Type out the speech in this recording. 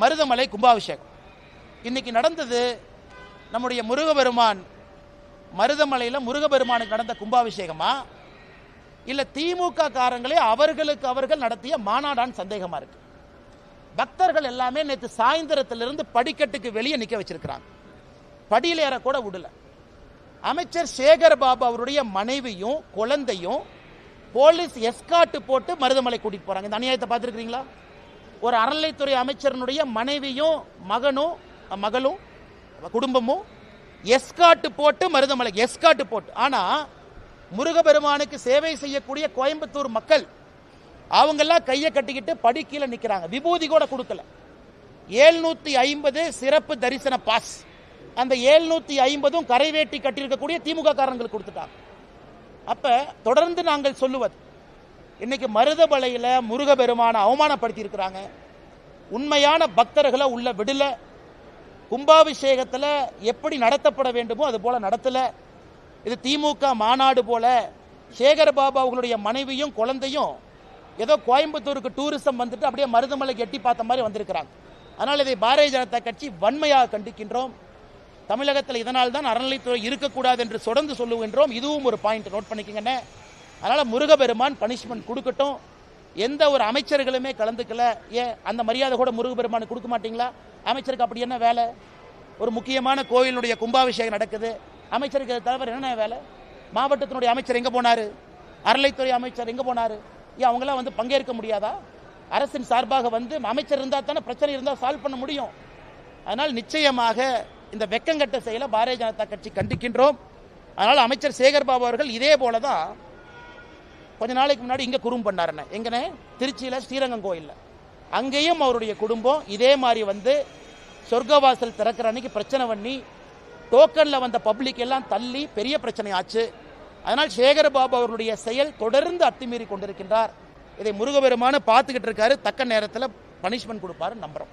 மருதமலை கும்பாபிஷேகம் இன்னைக்கு நடந்தது. நம்முடைய முருகபெருமான் மருதமலையில் முருகபெருமானுக்கு நடந்த கும்பாபிஷேகமா இல்லை திமுக காரங்களே அவர்களுக்கு அவர்கள் நடத்திய மாநாடான்னு சந்தேகமா இருக்கு. பக்தர்கள் எல்லாமே நேற்று சாயந்தரத்திலிருந்து படிக்கட்டுக்கு வெளியே நிற்க வச்சிருக்கிறாங்க. படியில் ஏற கூட விடல. அமைச்சர் சேகர் பாபு அவருடைய மனைவியும் குழந்தையும் போலீஸ் எஸ்கார்ட் போட்டு மருதமலை கூட்டிட்டு போறாங்க. இந்த அநியாயத்தை பார்த்துருக்கீங்களா? ஒரு அறநிலைத்துறை அமைச்சரனுடைய மனைவியும் மகளும் குடும்பமும் எஸ்கார்ட் போட்டு மருதமலை எஸ்கார்ட் போட்டு. ஆனா முருகபெருமானுக்கு சேவை செய்யக்கூடிய கோயம்புத்தூர் மக்கள் அவங்கெல்லாம் கையை கட்டிக்கிட்டு படி கீழே நிற்கிறாங்க. விபூதி கூட கொடுக்கல. 750 சிறப்பு தரிசன பாஸ், அந்த 750 கரைவேட்டி கட்டியிருக்கக்கூடிய திமுக காரங்களுக்கு கொடுத்துட்டாங்க. அப்ப தொடர்ந்து நாங்கள் சொல்லுவது, இன்னைக்கு மருதமலையில முருகபெருமான அவமானப்படுத்தி இருக்கிறாங்க. உண்மையான பக்தர்களை உள்ள விடல. கும்பாபிஷேகத்தில் எப்படி நடத்தப்பட வேண்டுமோ அது போல நடத்தல. இது திமுக மாநாடு போல சேகர் பாபு அவர்களுடைய மனைவியும் குழந்தையும் ஏதோ கோயம்புத்தூருக்கு டூரிசம் வந்துட்டு அப்படியே மருதமலைக்கு எட்டி பார்த்த மாதிரி வந்திருக்கிறாங்க. அதனால் இதை பாரதிய ஜனதா கட்சி வன்மையாக கண்டிக்கின்றோம். தமிழகத்தில் இதனால் தான் அறநிலைத்துறை இருக்கக்கூடாது என்று தொடர்ந்து சொல்லுகின்றோம். இதுவும் ஒரு பாயிண்ட் நோட் பண்ணிக்கங்க. அதனால் முருகபெருமான் பனிஷ்மெண்ட் கொடுக்கட்டும். எந்த ஒரு அமைச்சர்களுமே கலந்துக்கல. ஏன் அந்த மரியாதை கூட முருகபெருமானுக்கு கொடுக்க மாட்டீங்களா? அமைச்சருக்கு அப்படி என்ன வேலை? ஒரு முக்கியமான கோயிலுடைய கும்பாபிஷேகம் நடக்குது, அமைச்சருக்கு தலைவர் என்ன வேலை? மாவட்டத்தினுடைய அமைச்சர் எங்கே போனார்? அறநிலைத்துறை அமைச்சர் எங்கே போனார்? ஏன் அவங்களாம் வந்து பங்கேற்க முடியாதா? அரசின் சார்பாக வந்து அமைச்சர் இருந்தால் தானே பிரச்சனை இருந்தால் சால்வ் பண்ண முடியும். அதனால் நிச்சயமாக இந்த வெக்கங்கட்ட செயலை பாரதிய ஜனதா கட்சி கண்டிக்கின்றோம். அதனால் அமைச்சர் சேகர் பாபு அவர்கள் இதே போல தான் கொஞ்ச நாளைக்கு முன்னாடி இங்கே குறும் பண்ணாருன்னு எங்கனே திருச்சியில் ஸ்ரீரங்கம் கோயிலில், அங்கேயும் அவருடைய குடும்பம் இதே மாதிரி வந்து சொர்க்கவாசல் திறக்கிற அன்னைக்கு பிரச்சனை பண்ணி டோக்கனில் வந்த பப்ளிக் எல்லாம் தள்ளி பெரிய பிரச்சனை ஆச்சு. அதனால் சேகர் பாபு அவருடைய செயல் தொடர்ந்து அத்துமீறி கொண்டிருக்கின்றார். இதை முருகபெருமான பார்த்துக்கிட்டு இருக்காரு. தக்க நேரத்தில் பனிஷ்மெண்ட் கொடுப்பாரு நம்புறோம்.